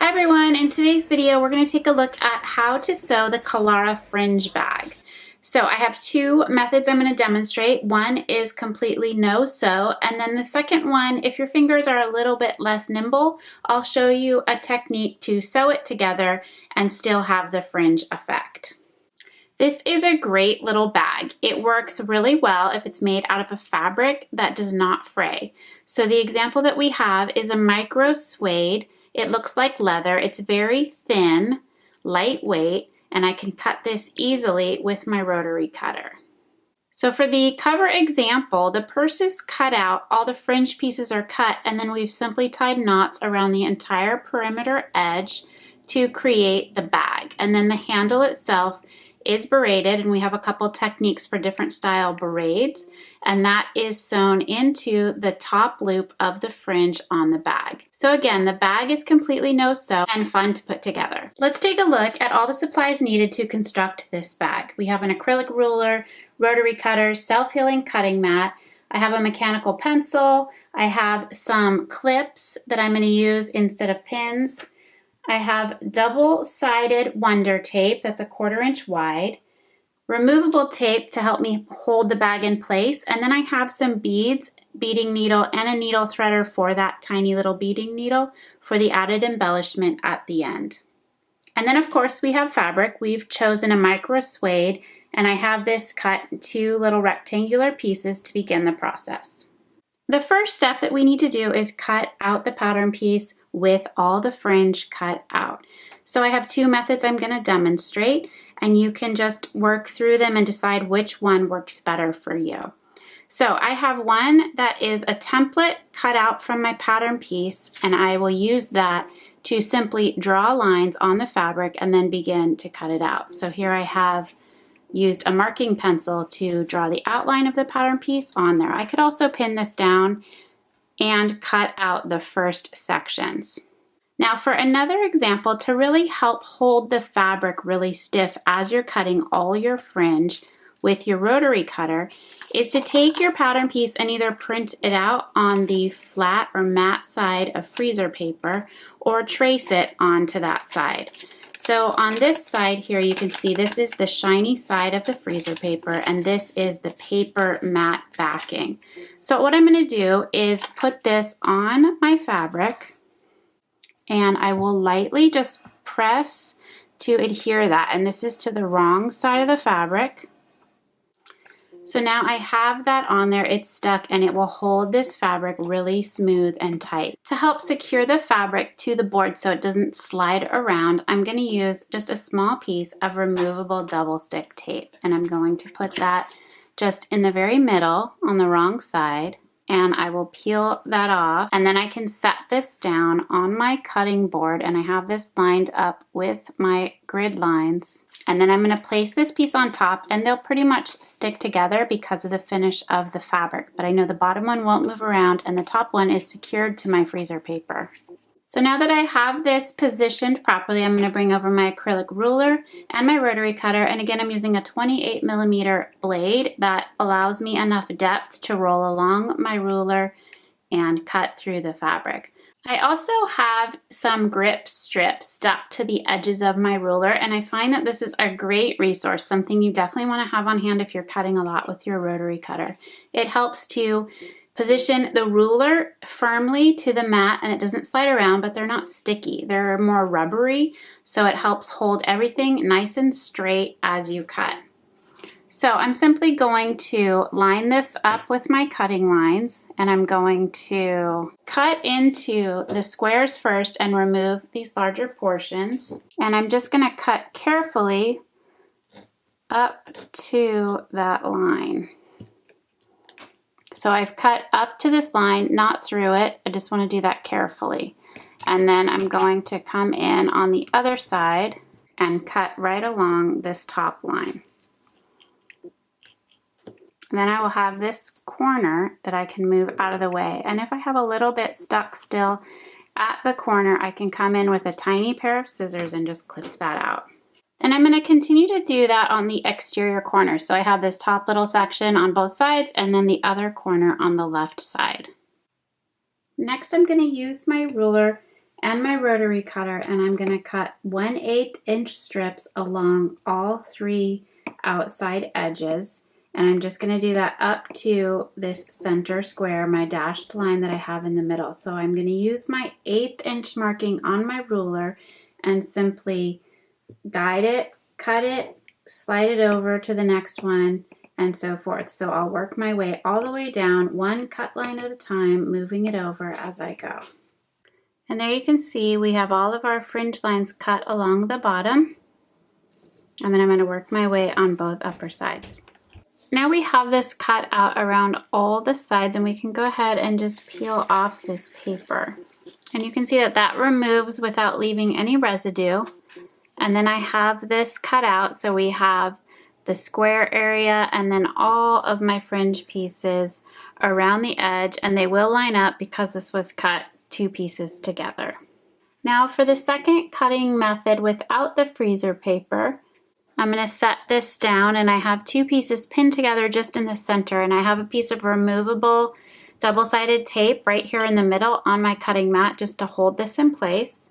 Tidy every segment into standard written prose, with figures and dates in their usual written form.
Hi everyone, in today's video we're going to take a look at how to sew the Killara Fringe bag. So I have two methods I'm going to demonstrate. One is completely no sew, and then the second one, if your fingers are a little bit less nimble, I'll show you a technique to sew it together and still have the fringe effect. This is a great little bag. It works really well if it's made out of a fabric that does not fray. So the example that we have is a micro suede. It looks like leather. It's very thin, lightweight, and I can cut this easily with my rotary cutter. So for the cover example, the purse is cut out, all the fringe pieces are cut, and then we've simply tied knots around the entire perimeter edge to create the bag. And then the handle itself is braided, and we have a couple techniques for different style braids, and that is sewn into the top loop of the fringe on the bag. So again, the bag is completely no sew and fun to put together. Let's take a look at all the supplies needed to construct this bag. We have an acrylic ruler, rotary cutter, self-healing cutting mat. I have a mechanical pencil. I have some clips that I'm going to use instead of pins. I have double-sided Wonder tape that's a 1/4 inch wide, removable tape to help me hold the bag in place, and then I have some beads, beading needle, and a needle threader for that tiny little beading needle for the added embellishment at the end. And then of course we have fabric. We've chosen a micro suede, and I have this cut in 2 little rectangular pieces to begin the process. The first step that we need to do is cut out the pattern piece with all the fringe cut out. So I have 2 methods I'm going to demonstrate, and you can just work through them and decide which one works better for you. So I have one that is a template cut out from my pattern piece, and I will use that to simply draw lines on the fabric and then begin to cut it out. So here I have used a marking pencil to draw the outline of the pattern piece on there. I could also pin this down and cut out the first sections. Now for another example, to really help hold the fabric really stiff as you're cutting all your fringe with your rotary cutter, is to take your pattern piece and either print it out on the flat or matte side of freezer paper or trace it onto that side. So on this side here, you can see this is the shiny side of the freezer paper, and this is the paper matte backing. So what I'm going to do is put this on my fabric, and I will lightly just press to adhere that, and this is to the wrong side of the fabric. So now I have that on there, it's stuck, and it will hold this fabric really smooth and tight. To help secure the fabric to the board so it doesn't slide around, I'm going to use just a small piece of removable double stick tape, and I'm going to put that just in the very middle on the wrong side, and I will peel that off, and then I can set this down on my cutting board, and I have this lined up with my grid lines. And then I'm going to place this piece on top, and they'll pretty much stick together because of the finish of the fabric. But I know the bottom one won't move around, and the top one is secured to my freezer paper. So now that I have this positioned properly, I'm going to bring over my acrylic ruler and my rotary cutter. And again, I'm using a 28mm blade that allows me enough depth to roll along my ruler and cut through the fabric. I also have some grip strips stuck to the edges of my ruler, and I find that this is a great resource, something you definitely want to have on hand if you're cutting a lot with your rotary cutter. It helps to position the ruler firmly to the mat, and it doesn't slide around, but they're not sticky. They're more rubbery, so it helps hold everything nice and straight as you cut. So I'm simply going to line this up with my cutting lines, and I'm going to cut into the squares first and remove these larger portions. And I'm just going to cut carefully up to that line. So I've cut up to this line, not through it. I just want to do that carefully. And then I'm going to come in on the other side and cut right along this top line. And then I will have this corner that I can move out of the way. And if I have a little bit stuck still at the corner, I can come in with a tiny pair of scissors and just clip that out. And I'm going to continue to do that on the exterior corner. So I have this top little section on both sides and then the other corner on the left side. Next, I'm going to use my ruler and my rotary cutter, and I'm going to cut 1/8 inch strips along all 3 outside edges. And I'm just going to do that up to this center square, my dashed line that I have in the middle. So I'm going to use my 1/8 inch marking on my ruler and simply guide it, cut it, slide it over to the next one, and so forth. So I'll work my way all the way down, one cut line at a time, moving it over as I go. And there you can see we have all of our fringe lines cut along the bottom. And then I'm going to work my way on both upper sides. Now we have this cut out around all the sides, and we can go ahead and just peel off this paper. And you can see that that removes without leaving any residue. And then I have this cut out, so we have the square area and then all of my fringe pieces around the edge, and they will line up because this was cut 2 pieces together. Now for the second cutting method without the freezer paper, I'm going to set this down, and I have 2 pieces pinned together just in the center, and I have a piece of removable double-sided tape right here in the middle on my cutting mat just to hold this in place.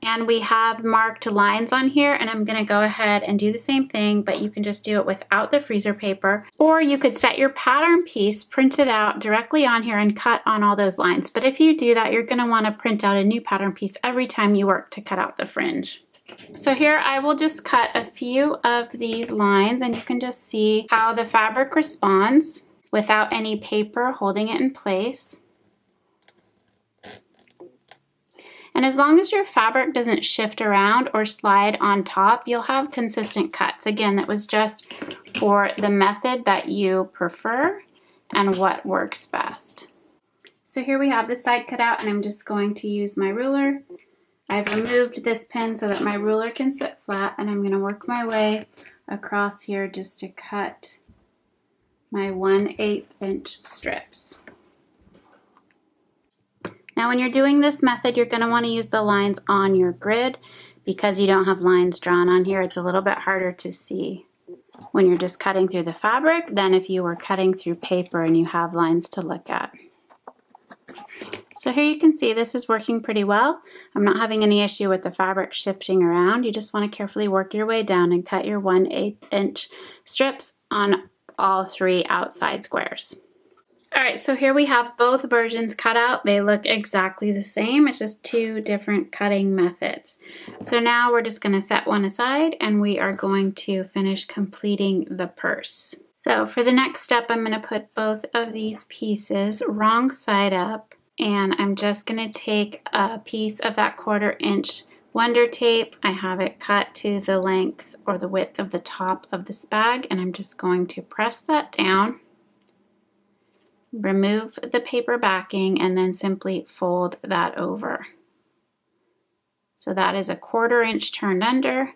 And we have marked lines on here, and I'm going to go ahead and do the same thing, but you can just do it without the freezer paper, or you could set your pattern piece, print it out directly on here and cut on all those lines. But if you do that, you're going to want to print out a new pattern piece every time you work to cut out the fringe. So here I will just cut a few of these lines, and you can just see how the fabric responds without any paper holding it in place. And as long as your fabric doesn't shift around or slide on top, you'll have consistent cuts. Again, that was just for the method that you prefer and what works best. So here we have the side cut out, and I'm just going to use my ruler. I've removed this pin so that my ruler can sit flat, and I'm going to work my way across here just to cut my 1/8 inch strips. Now when you're doing this method, you're going to want to use the lines on your grid because you don't have lines drawn on here. It's a little bit harder to see when you're just cutting through the fabric than if you were cutting through paper and you have lines to look at. So here you can see this is working pretty well. I'm not having any issue with the fabric shifting around. You just want to carefully work your way down and cut your 1/8 inch strips on all 3 outside squares. Alright, so here we have both versions cut out. They look exactly the same. It's just 2 different cutting methods. So now we're just going to set one aside, and we are going to finish completing the purse. So for the next step, I'm going to put both of these pieces wrong side up, and I'm just going to take a piece of that 1/4 inch Wonder tape. I have it cut to the length or the width of the top of this bag, and I'm just going to press that down, remove the paper backing, and then simply fold that over. So that is a 1/4 inch turned under,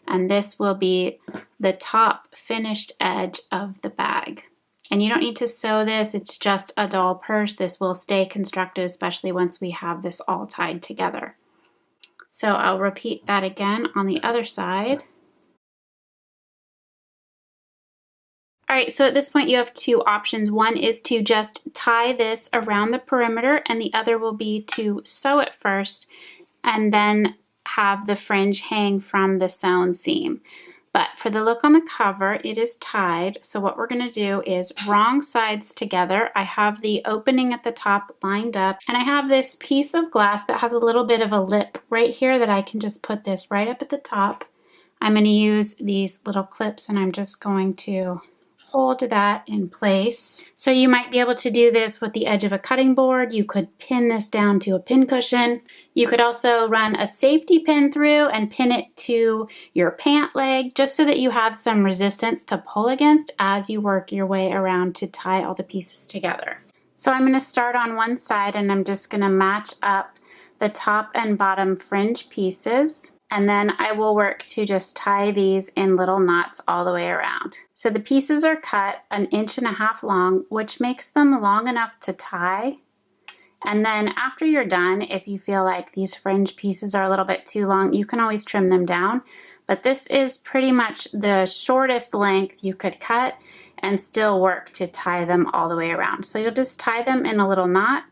and this will be the top finished edge of the bag. And you don't need to sew this, it's just a doll purse. This will stay constructed, especially once we have this all tied together. So I'll repeat that again on the other side. All right, so at this point you have 2 options. One is to just tie this around the perimeter, and the other will be to sew it first and then have the fringe hang from the sewn seam. But for the look on the cover, it is tied. So what we're going to do is wrong sides together. I have the opening at the top lined up, and I have this piece of glass that has a little bit of a lip right here that I can just put this right up at the top. I'm going to use these little clips, and I'm just going to hold that in place. So you might be able to do this with the edge of a cutting board. You could pin this down to a pin cushion. You could also run a safety pin through and pin it to your pant leg just so that you have some resistance to pull against as you work your way around to tie all the pieces together. So I'm going to start on one side, and I'm just going to match up the top and bottom fringe pieces. And then I will work to just tie these in little knots all the way around. So the pieces are cut 1.5 inches long, which makes them long enough to tie. And then after you're done, if you feel like these fringe pieces are a little bit too long, you can always trim them down. But this is pretty much the shortest length you could cut and still work to tie them all the way around. So you'll just tie them in a little knot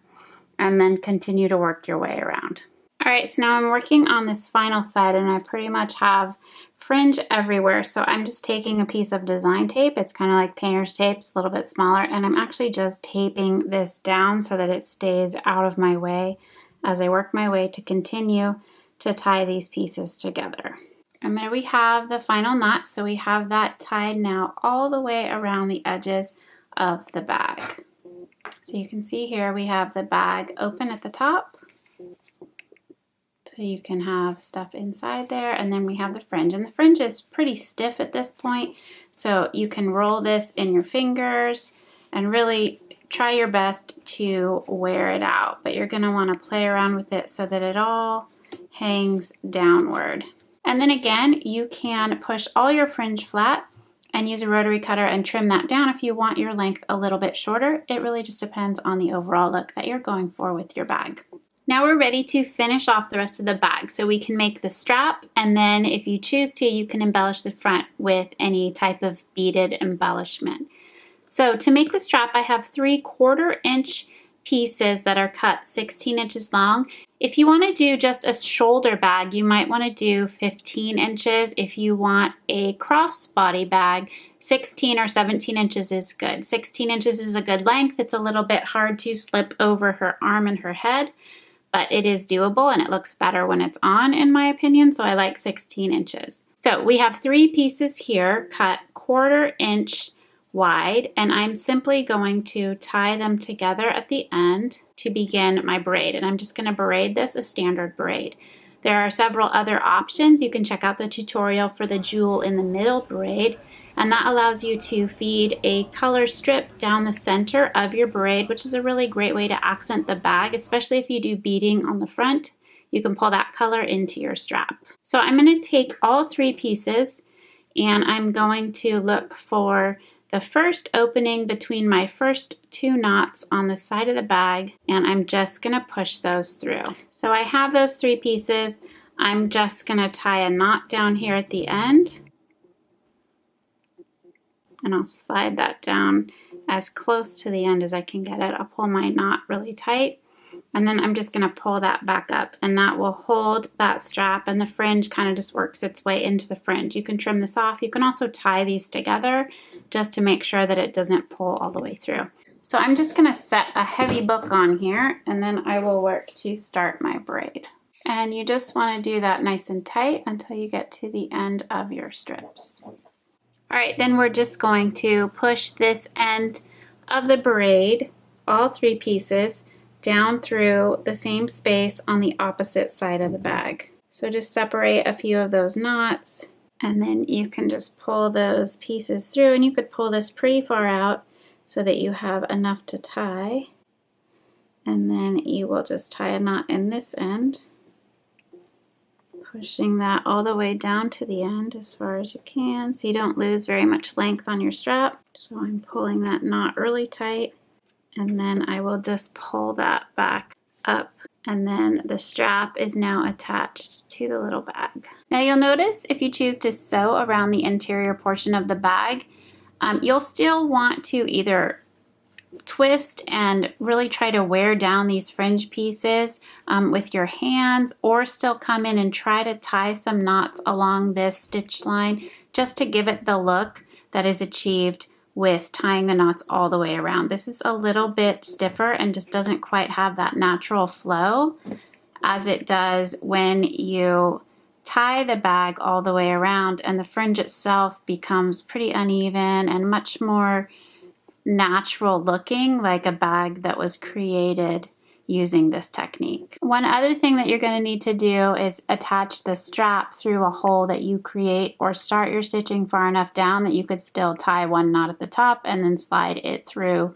and then continue to work your way around. All right, so now I'm working on this final side and I pretty much have fringe everywhere. So I'm just taking a piece of design tape. It's kind of like painter's tape, it's a little bit smaller, and I'm actually just taping this down so that it stays out of my way as I work my way to continue to tie these pieces together. And there we have the final knot. So we have that tied now all the way around the edges of the bag. So you can see here we have the bag open at the top. So you can have stuff inside there, and then we have the fringe. And the fringe is pretty stiff at this point, so you can roll this in your fingers and really try your best to wear it out. But you're gonna wanna play around with it so that it all hangs downward. And then again, you can push all your fringe flat and use a rotary cutter and trim that down if you want your length a little bit shorter. It really just depends on the overall look that you're going for with your bag. Now we're ready to finish off the rest of the bag. So we can make the strap, and then if you choose to, you can embellish the front with any type of beaded embellishment. So to make the strap, I have 3/4 inch pieces that are cut 16 inches long. If you want to do just a shoulder bag, you might want to do 15 inches. If you want a crossbody bag, 16 or 17 inches is good. 16 inches is a good length. It's a little bit hard to slip over her arm and her head, but it is doable and it looks better when it's on, in my opinion, so I like 16 inches. So we have 3 pieces here cut 1/4 inch wide, and I'm simply going to tie them together at the end to begin my braid. And I'm just going to braid this a standard braid. There are several other options. You can check out the tutorial for the jewel in the middle braid, and that allows you to feed a color strip down the center of your braid, which is a really great way to accent the bag, especially if you do beading on the front. You can pull that color into your strap. So I'm going to take all 3 pieces and I'm going to look for the first opening between my first 2 knots on the side of the bag, and I'm just going to push those through. So I have those 3 pieces. I'm just going to tie a knot down here at the end, and I'll slide that down as close to the end as I can get it. I'll pull my knot really tight, and then I'm just going to pull that back up, and that will hold that strap, and the fringe kind of just works its way into the fringe. You can trim this off. You can also tie these together just to make sure that it doesn't pull all the way through. So I'm just going to set a heavy book on here, and then I will work to start my braid. And you just want to do that nice and tight until you get to the end of your strips. All right, then we're just going to push this end of the braid, all 3 pieces, down through the same space on the opposite side of the bag. So just separate a few of those knots, and then you can just pull those pieces through, and you could pull this pretty far out so that you have enough to tie. And then you will just tie a knot in this end, pushing that all the way down to the end as far as you can so you don't lose very much length on your strap. So I'm pulling that knot really tight, and then I will just pull that back up, and then the strap is now attached to the little bag. Now you'll notice if you choose to sew around the interior portion of the bag, you'll still want to either twist and really try to wear down these fringe pieces with your hands, or still come in and try to tie some knots along this stitch line just to give it the look that is achieved with tying the knots all the way around. This is a little bit stiffer and just doesn't quite have that natural flow as it does when you tie the bag all the way around, and the fringe itself becomes pretty uneven and much more natural looking, like a bag that was created using this technique. One other thing that you're going to need to do is attach the strap through a hole that you create, or start your stitching far enough down that you could still tie 1 knot at the top and then slide it through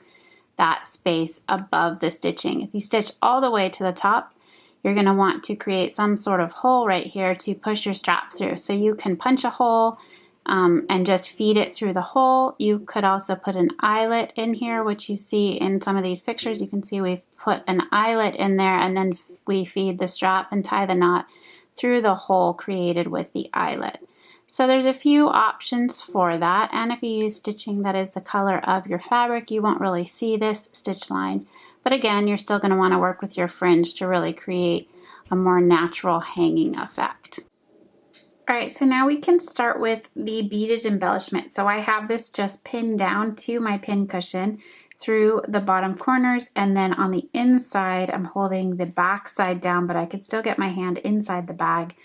that space above the stitching. If you stitch all the way to the top, you're going to want to create some sort of hole right here to push your strap through. So you can punch a hole and just feed it through the hole. You could also put an eyelet in here, which you see in some of these pictures. You can see we've put an eyelet in there, and then we feed the strap and tie the knot through the hole created with the eyelet. So there's a few options for that, and if you use stitching that is the color of your fabric, you won't really see this stitch line. But again, you're still going to want to work with your fringe to really create a more natural hanging effect. All right, so now we can start with the beaded embellishment. So I have this just pinned down to my pin cushion through the bottom corners, and then on the inside, I'm holding the back side down, but I can still get my hand inside the bag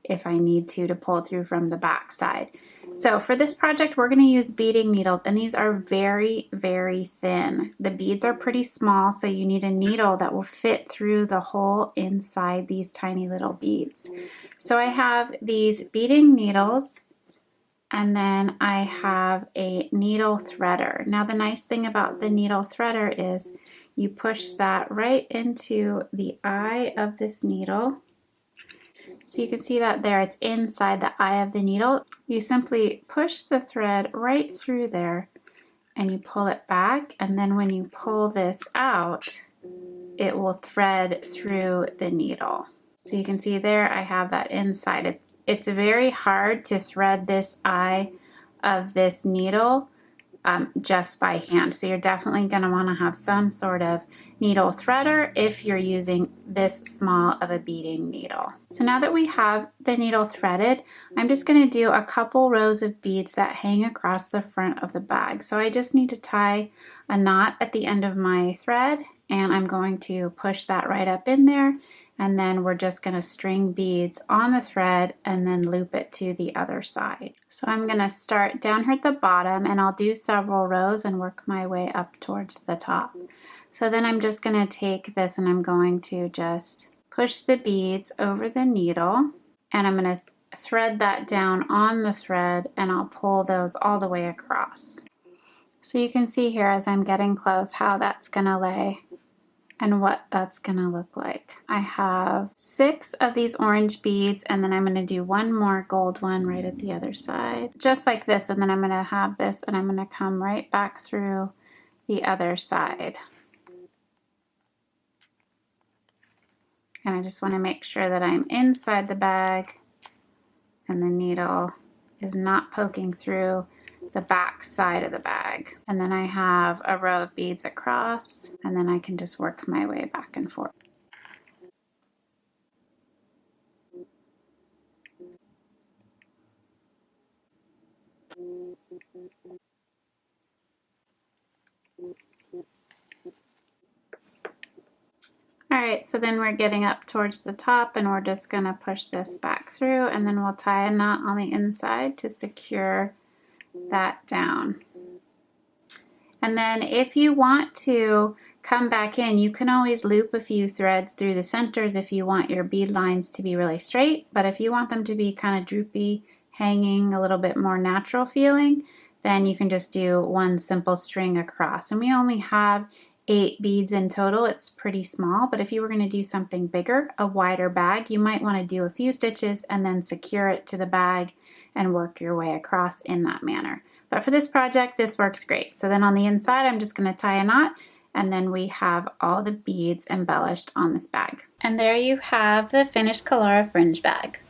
if I need to pull through from the back side. So for this project, we're going to use beading needles, and these are very, very thin. The beads are pretty small, so you need a needle that will fit through the hole inside these tiny little beads. So I have these beading needles, and then I have a needle threader. Now the nice thing about the needle threader is you push that right into the eye of this needle. So you can see that there, it's inside the eye of the needle. You simply push the thread right through there and you pull it back, and then when you pull this out, it will thread through the needle. So you can see there I have that inside. It's very hard to thread this eye of this needle just by hand. So you're definitely going to want to have some sort of needle threader if you're using this small of a beading needle. So now that we have the needle threaded, I'm just going to do a couple rows of beads that hang across the front of the bag. So I just need to tie a knot at the end of my thread, and I'm going to push that right up in there, and then we're just going to string beads on the thread and then loop it to the other side. So I'm going to start down here at the bottom, and I'll do several rows and work my way up towards the top. So then I'm just going to take this and I'm going to just push the beads over the needle, and I'm going to thread that down on the thread, and I'll pull those all the way across. So you can see here as I'm getting close how that's going to lay and what that's gonna look like. I have 6 of these orange beads, and then I'm gonna do one more gold one right at the other side, just like this, and then I'm gonna have this and I'm gonna come right back through the other side. And I just wanna make sure that I'm inside the bag and the needle is not poking through the back side of the bag. And then I have a row of beads across, and then I can just work my way back and forth. All right, so then we're getting up towards the top, and we're just gonna push this back through, and then we'll tie a knot on the inside to secure that down. And then if you want to come back in, you can always loop a few threads through the centers if you want your bead lines to be really straight, but if you want them to be kind of droopy, hanging, a little bit more natural feeling, then you can just do one simple string across. And we only have 8 beads in total. It's pretty small, but if you were going to do something bigger, a wider bag, you might want to do a few stitches and then secure it to the bag and work your way across in that manner. But for this project, this works great. So then on the inside, I'm just going to tie a knot, and then we have all the beads embellished on this bag. And there you have the finished Killara Fringe bag.